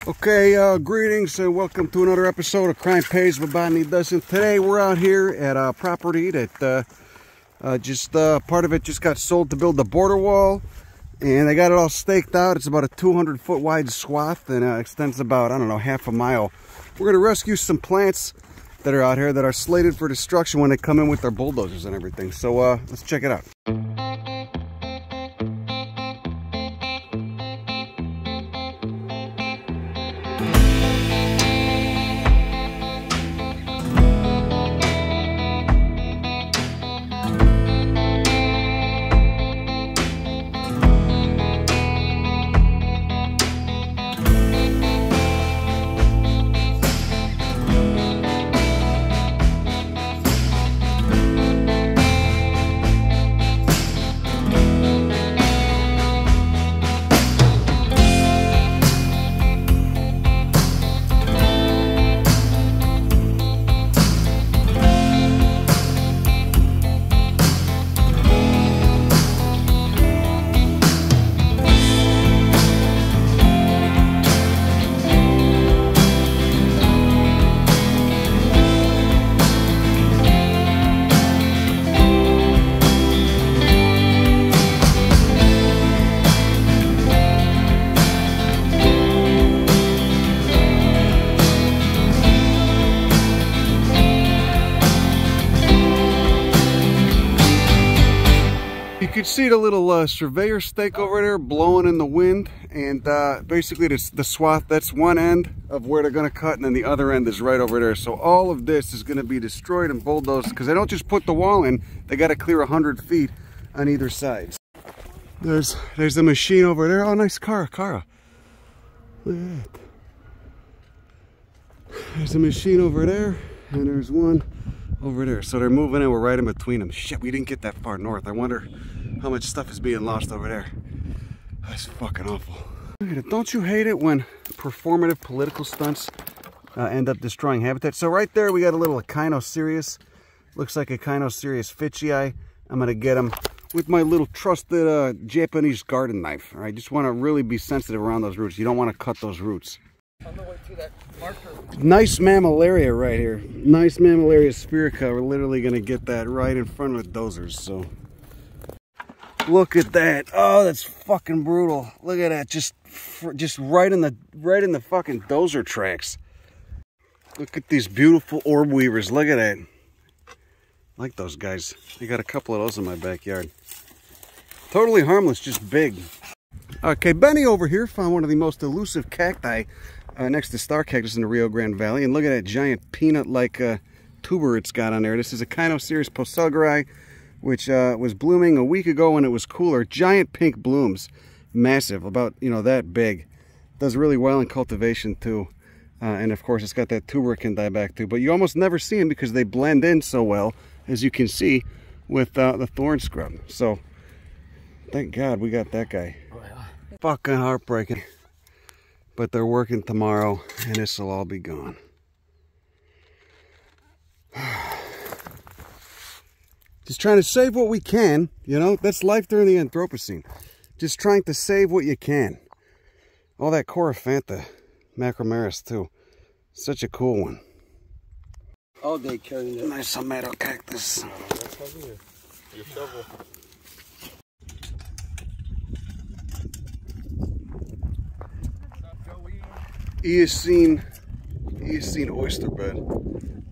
Okay, greetings and welcome to another episode of Crime Pays but Botany Doesn't. Today we're out here at a property that part of it just got sold to build the Borderwall, and they got it all staked out. It's about a 200-foot wide swath and extends about, I don't know, half a mile. We're going to rescue some plants that are out here that are slated for destruction when they come in with their bulldozers and everything. So let's check it out. You can see the little surveyor stake over there blowing in the wind, and basically the swath, that's one end of where they're going to cut, and then the other end is right over there. So all of this is going to be destroyed and bulldozed because they don't just put the wall in, they got to clear 100 feet on either side. There's the machine over there. Oh, nice car. Look at that. There's a machine over there, and there's one over there. So they're moving in, we're right in between them. Shit, we didn't get that far north. I wonder how much stuff is being lost over there. That's fucking awful. Look at it. Don't you hate it when performative political stunts end up destroying habitat? So right there we got a little Echinocereus. Looks like Echinocereus Hechtia. I'm gonna get them with my little trusted Japanese garden knife. All right, just want to really be sensitive around those roots. You don't want to cut those roots. On the way to that marker. Nice Mammilaria right here. Nice Mammilaria sphaerica. We're literally gonna get that right in front of the dozers. So look at that. Oh, that's fucking brutal. Look at that. Just right in the fucking dozer tracks. Look at these beautiful orb weavers. Look at that. Like those guys. I got a couple of those in my backyard. Totally harmless, just big. Okay, Benny over here found one of the most elusive cacti next to star cactus in the Rio Grande Valley. And look at that giant peanut-like tuber it's got on there. This is Echinocereus poselgeri, which was blooming a week ago when it was cooler. Giant pink blooms. Massive, about, you know, that big. Does really well in cultivation too. And of course it's got that tuber it can die back to. But you almost never see them because they blend in so well, as you can see, with the Thornscrub. So thank God we got that guy. Oh, yeah. Fucking heartbreaking. But they're working tomorrow and this will all be gone. Just trying to save what we can, you know. That's life during the Anthropocene. Just trying to save what you can. All that Coryphantha macromeris too. Such a cool one. All day carrying it. Nice tomato cactus. Your shovel. Eocene oyster bed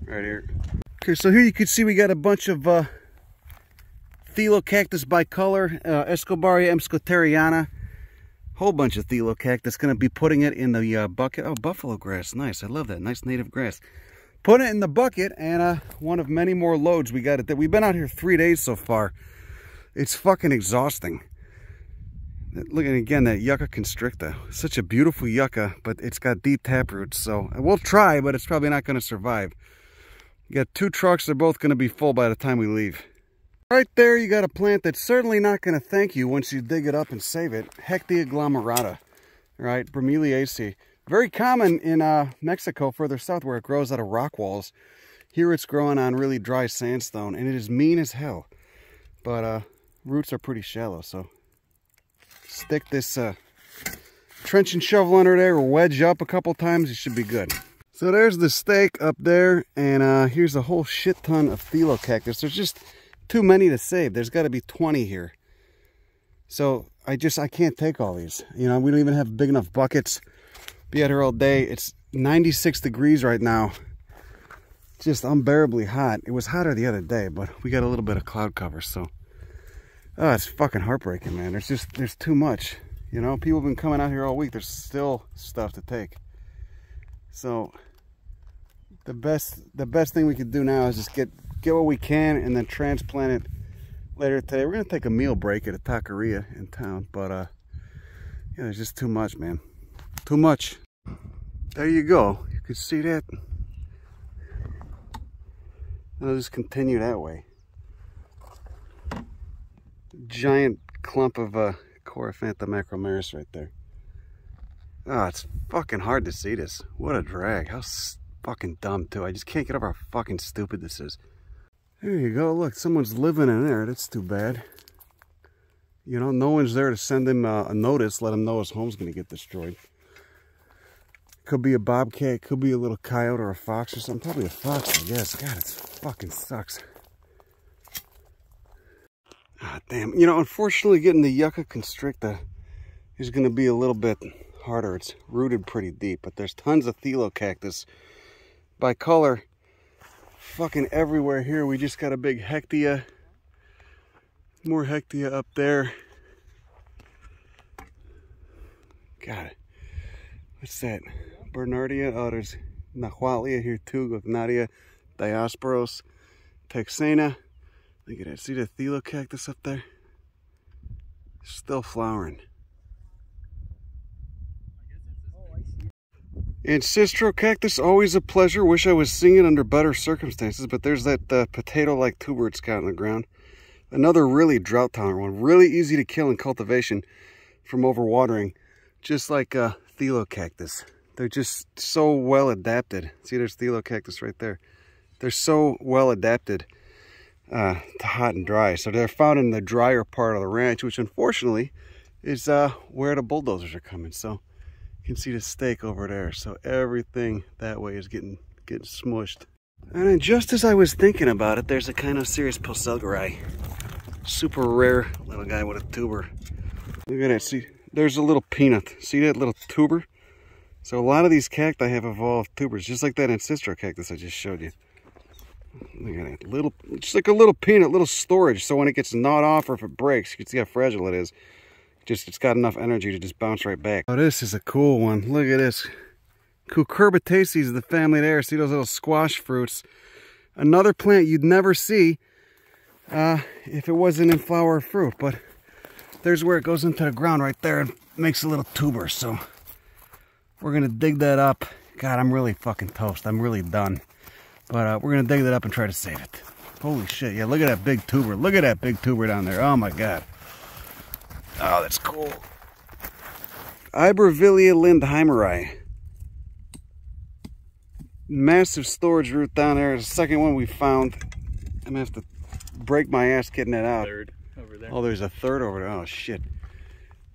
right here. Okay, so here you can see we got a bunch of Thelocactus bicolor, Escobaria emscoteriana, whole bunch of Thelocactus. Gonna be putting it in the bucket. Oh, buffalo grass, nice. I love that, nice native grass. Put it in the bucket, and one of many more loads we got it there. We've been out here 3 days so far. It's fucking exhausting. Look at again that Yucca constricta. Such a beautiful Yucca, but it's got deep taproots, so we'll try, but it's probably not going to survive. You got 2 trucks, they're both going to be full by the time we leave. Right there you got a plant that's certainly not going to thank you once you dig it up and save it. Hechtia glomerata, right? Bromeliaceae. Very common in Mexico, further south, where it grows out of rock walls. Here it's growing on really dry sandstone, and it is mean as hell. But roots are pretty shallow, so stick this trench and shovel under there, or wedge up a couple times, it should be good. So there's the stake up there, and here's a whole shit ton of Thelocactus. There's just too many to save. There's got to be 20 here. So I can't take all these. You know, we don't even have big enough buckets. Be out here all day. It's 96 degrees right now. Just unbearably hot. It was hotter the other day, but we got a little bit of cloud cover, so it's fucking heartbreaking, man. There's too much. You know, people have been coming out here all week. There's still stuff to take. So the best thing we could do now is just get what we can and then transplant it later today. We're gonna take a meal break at a taqueria in town, but yeah, there's just too much, man. Too much. There you go. You can see that. I'll just continue that way. Giant clump of Coryphantha macromeris right there. Oh, it's fucking hard to see this. What a drag. How fucking dumb, too. I just can't get over how fucking stupid this is. There you go. Look, someone's living in there. That's too bad. You know, no one's there to send him a notice, let him know his home's going to get destroyed. Could be a bobcat, could be a little coyote or a fox or something. Probably a fox, I guess. God, it fucking sucks. Ah, damn. You know, unfortunately, getting the Yucca constricta is going to be a little bit harder. It's rooted pretty deep, but there's tons of Thelocactus bicolor fucking everywhere here. We just got a big Hechtia. More Hechtia up there. God, what's that? Bernardia. Oh, there's Nahuatlia here too. Gognaria, Diosporos, Texana. Look at that. See the Thelocactus up there? Still flowering. And Cistrocactus, always a pleasure. Wish I was seeing it under better circumstances, but there's that potato-like tuber it's got in the ground. Another really drought-tolerant one. Really easy to kill in cultivation from overwatering, just like Thelocactus. They're just so well adapted. See, there's Thelocactus right there. They're so well adapted to hot and dry. So they're found in the drier part of the ranch, which unfortunately is where the bulldozers are coming. So you can see the stake over there. So everything that way is getting smushed. And then just as I was thinking about it, there's a kind of serious Poselgeri. Super rare little guy with a tuber. Look at that. See, there's a little peanut. See that little tuber? So a lot of these cacti have evolved tubers, just like that Cistrocactus I just showed you. Look at that little, just like a little peanut, little storage. So when it gets gnawed off or if it breaks, you can see how fragile it is. It's got enough energy to just bounce right back. Oh, this is a cool one. Look at this. Cucurbitaceae is the family there. See those little squash fruits? Another plant you'd never see if it wasn't in flower or fruit. But there's where it goes into the ground right there and makes a little tuber. So we're going to dig that up. God, I'm really fucking toast. I'm really done. But we're going to dig that up and try to save it. Holy shit. Yeah, look at that big tuber. Look at that big tuber down there. Oh, my God. Oh, that's cool. Ibervillea lindheimeri. Massive storage root down there. The second one we found. I'm going to have to break my ass getting it out. Third over there. Oh, there's a third over there. Oh, shit.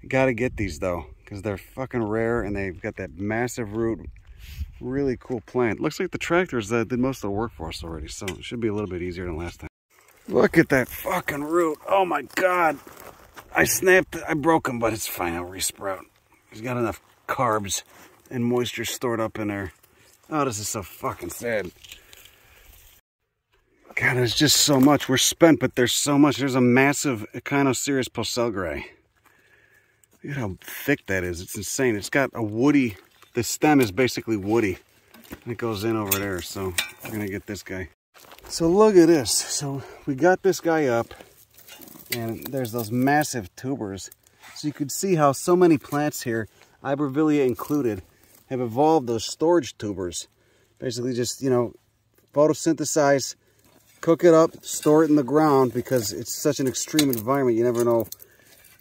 Got to get these, though, because they're fucking rare, and they've got that massive root. Really cool plant. Looks like the tractors did most of the work for us already, so it should be a little bit easier than last time. Look at that fucking root. Oh, my God. I snapped it. I broke him, but it's fine. I'll resprout. He's got enough carbs and moisture stored up in there. Oh, this is so fucking sad. God, there's just so much. We're spent, but there's so much. There's a massive Echinocereus Poselgeri. Look at how thick that is. It's insane. It's got a woody, the stem is basically woody. And it goes in over there, so we're going to get this guy. So look at this. So we got this guy up, and there's those massive tubers. So you can see how so many plants here, Ibervillea included, have evolved those storage tubers. Basically just, you know, photosynthesize, cook it up, store it in the ground, because it's such an extreme environment. You never know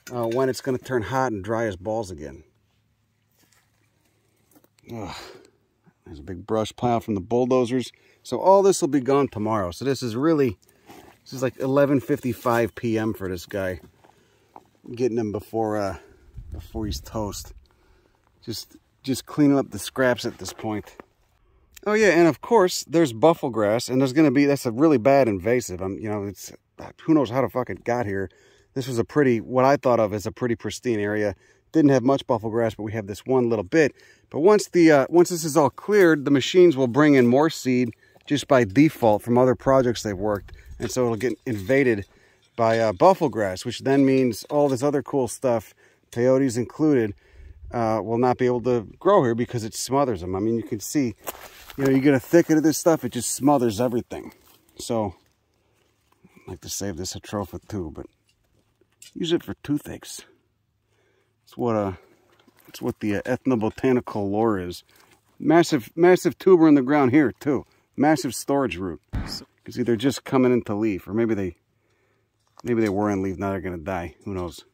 when it's going to turn hot and dry as balls again. Ugh. There's a big brush pile from the bulldozers. So all this will be gone tomorrow. So this is like 11:55 p.m. for this guy. Getting him before he's toast. Just cleaning up the scraps at this point. Oh yeah, and of course there's buffalo grass, and there's gonna be, that's a really bad invasive. You know, it's, who knows how the fuck it got here. This was a pretty, what I thought of as a pretty pristine area. Didn't have much buffalo grass, but we have this one little bit. But once this is all cleared, the machines will bring in more seed just by default from other projects they've worked, and so it'll get invaded by buffalo grass, which then means all this other cool stuff, peyotes included, will not be able to grow here because it smothers them. I mean, you can see, you know, you get a thicket of this stuff, it just smothers everything. So I'd like to save this atropha too, but use it for toothaches. It's what the ethnobotanical lore is. Massive tuber in the ground here too. Massive storage root. It's either just coming into leaf, or maybe they were in leaf, now they're gonna die. Who knows?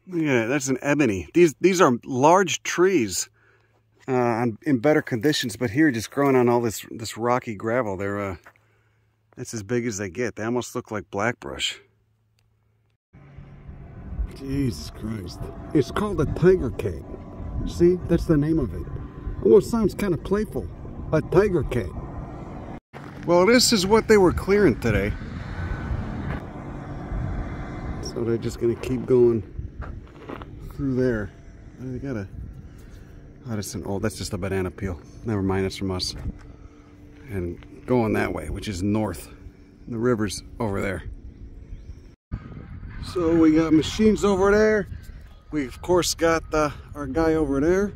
Look at that, that's an ebony. These are large trees in better conditions, but here just growing on all this rocky gravel. They're that's as big as they get. They almost look like blackbrush. Jesus Christ. It's called a tiger cane. See, that's the name of it. Almost sounds kind of playful. A tiger cane. Well, this is what they were clearing today. So they're just gonna keep going through there. They got a, oh, that's just a banana peel. Never mind, it's from us. And going that way, which is north. The river's over there. So we got machines over there. We of course got our guy over there.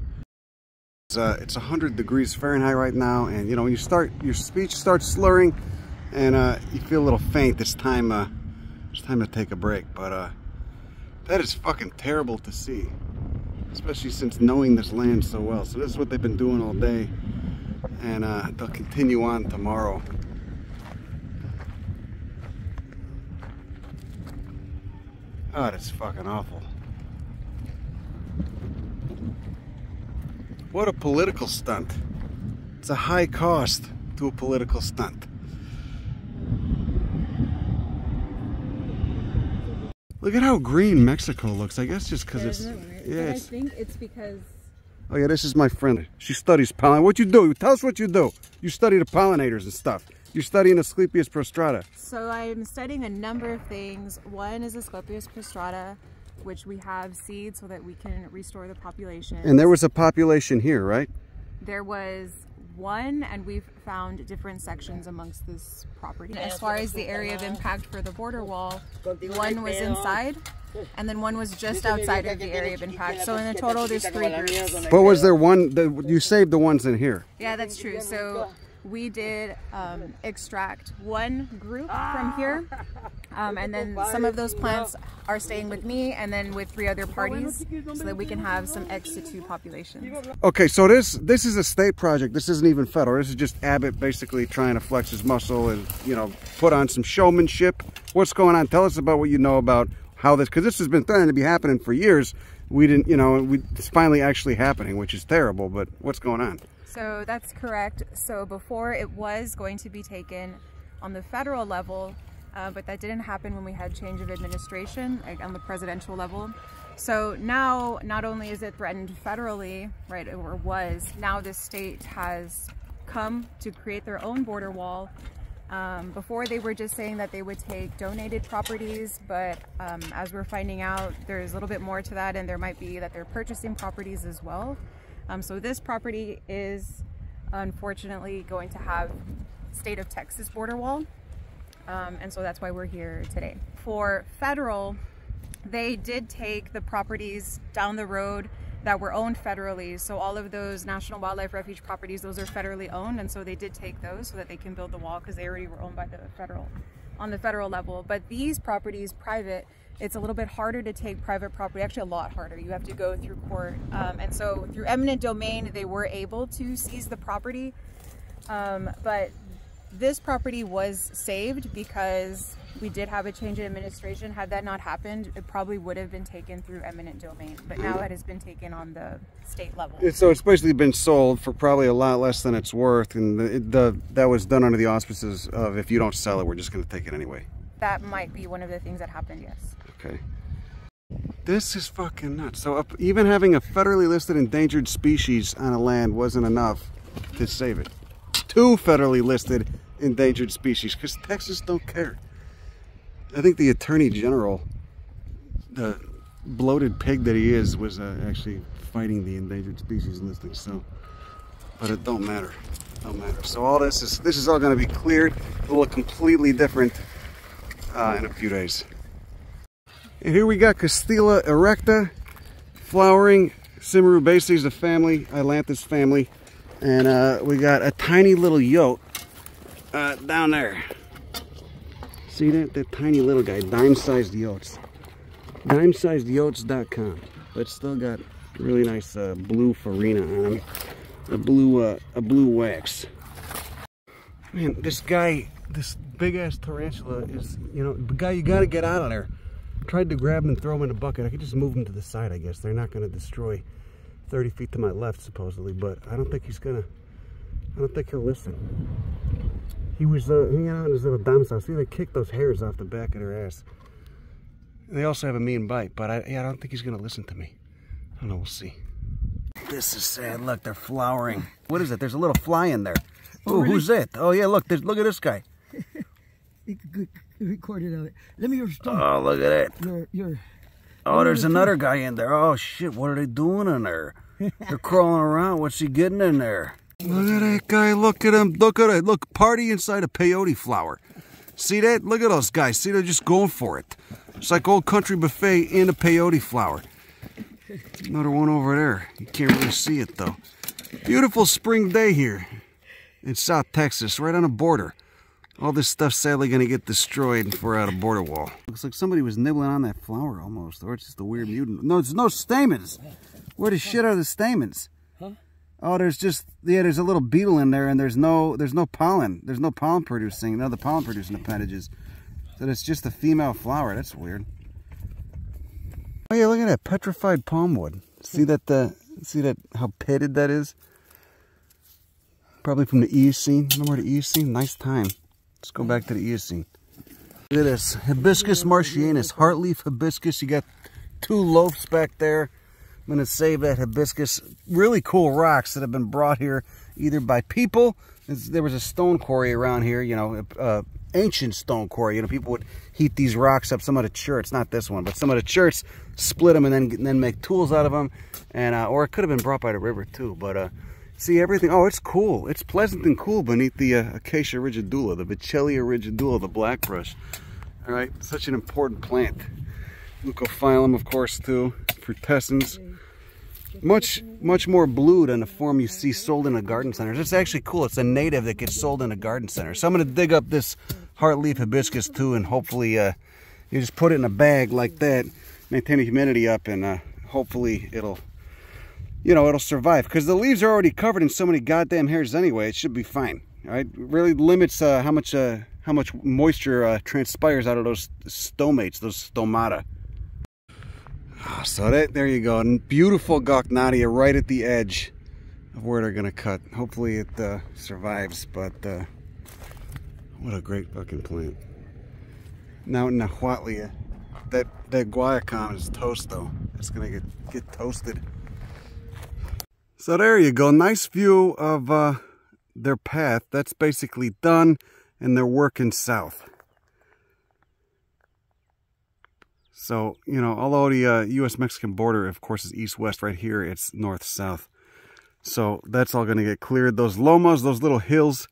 It's 100 degrees Fahrenheit right now, and you know, when your speech starts slurring and you feel a little faint, it's time to take a break. But that is fucking terrible to see, especially since knowing this land so well. So this is what they've been doing all day, and they'll continue on tomorrow. Oh, that's fucking awful. What a political stunt. It's a high cost to a political stunt. Look at how green Mexico looks. I guess just because it's... Yeah, I think it's because... Oh yeah, this is my friend. She studies pollen. What you do? Tell us what you do. You study the pollinators and stuff. You're studying Asclepias prostrata. So I'm studying a number of things. One is Asclepias prostrata, which we have seeds so that we can restore the population. And there was a population here, right? There was one, and we've found different sections amongst this property. As far as the area of impact for the border wall, one was inside, and then one was just outside of the area of impact. So in the total, there's 3 groups. But was there one, you saved the ones in here? Yeah, that's true. So we did extract one group from here, and then some of those plants are staying with me and then with 3 other parties, so that we can have some ex situ populations. Okay, so this is a state project. This isn't even federal. This is just Abbott basically trying to flex his muscle and, you know, put on some showmanship. What's going on? Tell us about what you know about how this, because this has been threatened to be happening for years. We didn't, you know, it's finally actually happening, which is terrible, but what's going on? So that's correct. So before it was going to be taken on the federal level, but that didn't happen when we had change of administration, like on the presidential level. So now, not only is it threatened federally, right, or was, now this state has come to create their own border wall. Before they were just saying that they would take donated properties, but as we're finding out, there's a little bit more to that, and there might be that they're purchasing properties as well. So this property is unfortunately going to have state of Texas border wall, and so that's why we're here today. For federal, they did take the properties down the road that were owned federally. So all of those National Wildlife Refuge properties, those are federally owned, and so they did take those so that they can build the wall because they already were owned by the on the federal level. But these properties, private, it's a little bit harder to take private property, actually a lot harder. You have to go through court. And so through eminent domain, they were able to seize the property. But this property was saved because we did have a change in administration. Had that not happened, it probably would have been taken through eminent domain. But now it has been taken on the state level. So it's basically been sold for probably a lot less than it's worth. And that was done under the auspices of, if you don't sell it, we're just going to take it anyway. That might be one of the things that happened, yes. Okay. This is fucking nuts. So even having a federally listed endangered species on a land wasn't enough to save it. 2 federally listed endangered species, because Texas don't care. I think the Attorney General, the bloated pig that he is, was actually fighting the endangered species listing. So, but it don't matter. It don't matter. So all this is all going to be cleared. It'll look completely different in a few days. And here we got Castilla erecta, flowering. Cimarubaceae is a family, Ailanthus family, and we got a tiny little yote down there. See that? That tiny little guy, dime-sized yotes. Dimesizedotes.com. But still got really nice blue farina on him. A blue wax. Man, this guy, this big-ass tarantula is, you know, guy, you gotta get out of there. Tried to grab him and throw him in a bucket. I could just move him to the side, I guess. They're not gonna destroy 30 feet to my left, supposedly, but I don't think he's gonna, I don't think he'll listen. He was hanging out in his little domicile. See, they kicked those hairs off the back of their ass. They also have a mean bite, but I don't think he's gonna listen to me. I don't know, we'll see. This is sad. Look, they're flowering. What is it? There's a little fly in there. Oh, really? Who's it? Oh yeah, look, look at this guy. You could record it out. Let me respond. Oh, look at that. Oh, there's another guy in there. Oh shit, what are they doing in there? They're crawling around. What's he getting in there? Look at that guy. Look at him. Look at it. Look, party inside a peyote flower. See that? Look at those guys. See, they're just going for it. It's like Old Country Buffet in a peyote flower. Another one over there. You can't really see it though. Beautiful spring day here in South Texas, right on the border. All this stuff's sadly going to get destroyed if we're out of Borderwall. Looks like somebody was nibbling on that flower almost, or it's just a weird mutant. No, there's no stamens. Where the shit are the stamens? Huh? Oh, there's just, yeah, there's a little beetle in there, and there's no pollen. There's no pollen producing, no other pollen producing appendages. So it's just a female flower. That's weird. Oh yeah, look at that petrified palmwood. See that? See that? How pitted that is? Probably from the Eocene. Remember the Eocene? Nice time. Let's go back to the Eocene. Look at this. Hibiscus martianus, heartleaf hibiscus. You got 2 loafs back there. I'm going to save that hibiscus. Really cool rocks that have been brought here either by people. There was a stone quarry around here, you know, ancient stone quarry. You know, people would heat these rocks up. Some of the church, not this one, but some of the church split them and then make tools out of them. And or it could have been brought by the river too. But see everything. Oh, it's cool. It's pleasant and cool beneath the Acacia rigidula, the Vichelia rigidula, the black brush. All right, such an important plant. Leucophyllum, of course, too. Frutescens. Much more blue than the form you see sold in the garden centers. It's actually cool. It's a native that gets sold in a garden center. So I'm going to dig up this heartleaf hibiscus too, and hopefully you just put it in a bag like that, maintain the humidity up, and hopefully it'll, you know, it'll survive. Because the leaves are already covered in so many goddamn hairs anyway. It should be fine. All right, it really limits how much moisture transpires out of those stomates, those stomata. So there you go, and beautiful Gauchnadia right at the edge of where they're gonna cut. Hopefully it survives, but what a great fucking plant. Now in Nahuatl, that guayacán is toast though. It's gonna get toasted. So there you go, nice view of their path. That's basically done, and they're working south. So, you know, although the U.S.-Mexican border, of course, is east-west, right here it's north-south. So that's all going to get cleared. Those lomas, those little hills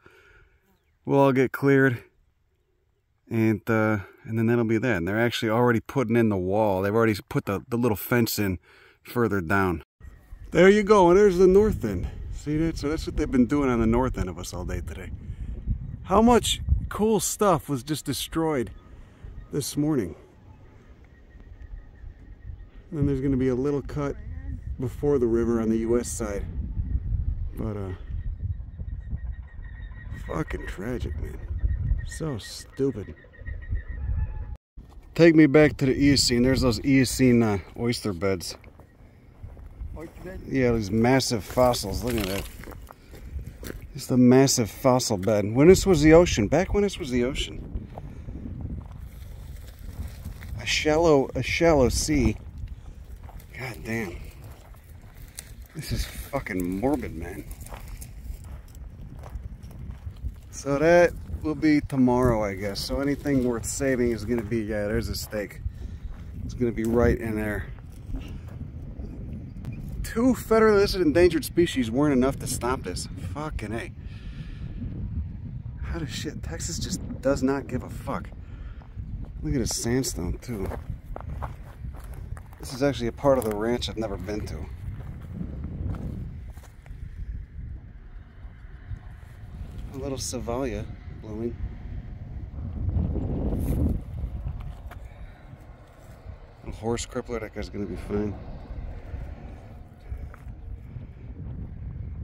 will all get cleared. And then that'll be that. And they're actually already putting in the wall. They've already put the little fence in further down. There you go. And there's the north end. See that? So that's what they've been doing on the north end of us all day today. How much cool stuff was just destroyed this morning? And then there's going to be a little cut before the river on the U.S. side. But, fucking tragic, man. So stupid. Take me back to the Eocene. There's those Eocene oyster beds. Oyster bed? Yeah, these massive fossils. Look at that. It's a massive fossil bed. When this was the ocean. Back when this was the ocean. A shallow sea. damn. This is fucking morbid, man. So that will be tomorrow, I guess. So anything worth saving is gonna be, yeah, there's a steak. It's gonna be right in there. 2 federally listed endangered species weren't enough to stop this. Fucking A. How the shit? Texas just does not give a fuck. Look at this sandstone too. This is actually a part of the ranch I've never been to. A little Cevalia blooming. A horse crippler, that guy's gonna be fine.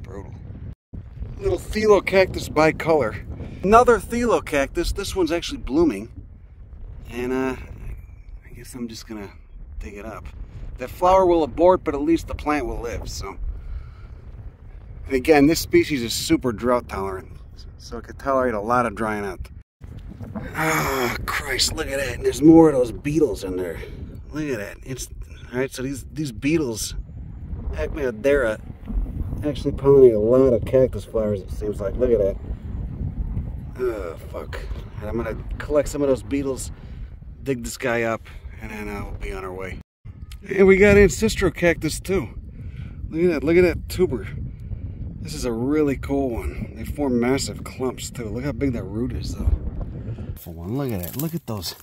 Brutal. Little Thelocactus bicolor. Another Thelocactus. This one's actually blooming. And I guess I'm just gonna dig it up. That flower will abort, but at least the plant will live, so. And again, this species is super drought tolerant, so it could tolerate a lot of drying out. Ah, Christ, look at that. And there's more of those beetles in there. Look at that. It's alright, so these beetles, Mammilaria, actually pollinate a lot of cactus flowers, it seems like. Look at that. Oh, fuck. And I'm gonna collect some of those beetles, dig this guy up, and then we'll be on our way. And we got Ancestrocactus too. Look at that tuber. This is a really cool one. They form massive clumps too. Look how big that root is though. Look at that. Look at those.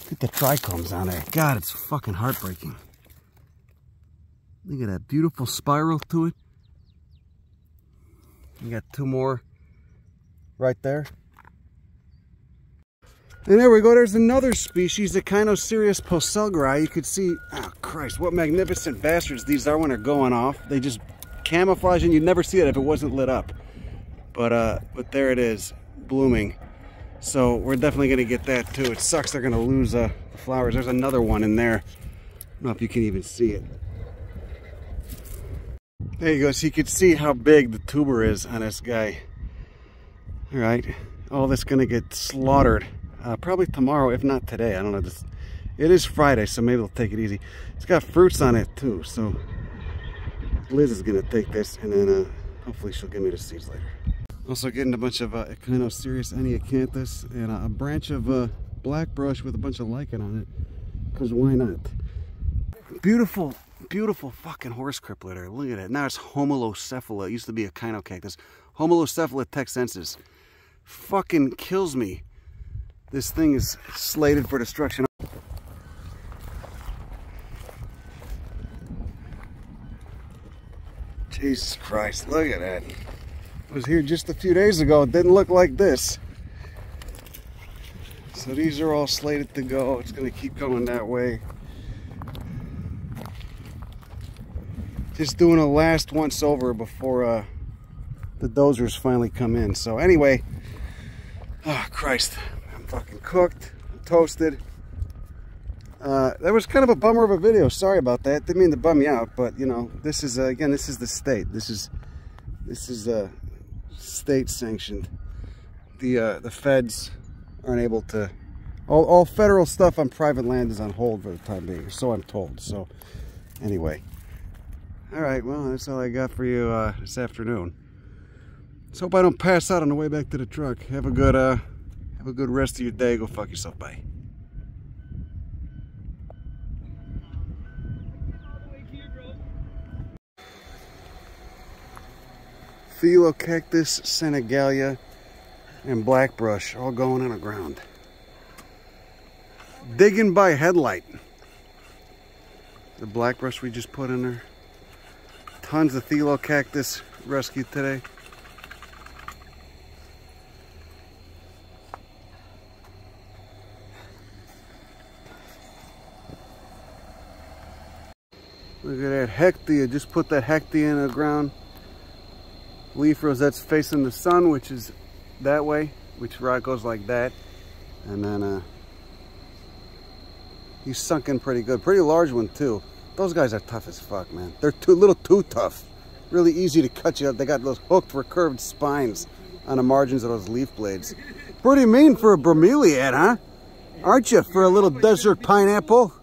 Look at the trichomes on there. God, it's fucking heartbreaking. Look at that beautiful spiral to it. You got 2 more right there. And there we go, there's another species, the Echinocereus poselgri. You could see, oh Christ, what magnificent bastards these are when they're going off. They just camouflage and you'd never see it if it wasn't lit up. But there it is, blooming. So we're definitely gonna get that too. It sucks they're gonna lose the flowers. There's another one in there. I don't know if you can even see it. There you go, so you can see how big the tuber is on this guy. All right, all this gonna get slaughtered. Probably tomorrow, if not today. I don't know. It is Friday, so maybe they'll take it easy. It's got fruits on it too, so Liz is gonna take this, and then hopefully she'll give me the seeds later. Also getting a bunch of Echinocereus eniacanthus and a branch of blackbrush with a bunch of lichen on it, because why not? Beautiful, beautiful fucking horse crippler there. Look at it. Now it's Homolocephala. It used to be a Echinocactus. Homolocephala texensis. Fucking kills me. This thing is slated for destruction. Jesus Christ, look at that. I was here just a few days ago. It didn't look like this. So these are all slated to go. It's going to keep going that way. Just doing a last once over before the dozers finally come in. So anyway, oh Christ. Fucking cooked, toasted. That was kind of a bummer of a video. Sorry about that. Didn't mean to bum you out, but you know, this is again, this is the state. This is state sanctioned. The feds aren't able to. All federal stuff on private land is on hold for the time being, so I'm told. So anyway, all right. Well, that's all I got for you this afternoon. Let's hope I don't pass out on the way back to the truck. Have a good rest of your day. Go fuck yourself. Bye. Thelocactus, Senegalia, and blackbrush all going on the ground. Digging by headlight. The blackbrush we just put in there. Tons of Thelocactus rescued today. Look at that Hechtia. Just put that Hechtia in the ground. Leaf rosette's facing the sun, which is that way, which goes like that. And then he's sunk in pretty good. Pretty large one too. Those guys are tough as fuck, man. They're a little too tough. Really easy to cut you up. They got those hooked recurved spines on the margins of those leaf blades. Pretty mean for a bromeliad, huh? Aren't you, for a little desert pineapple?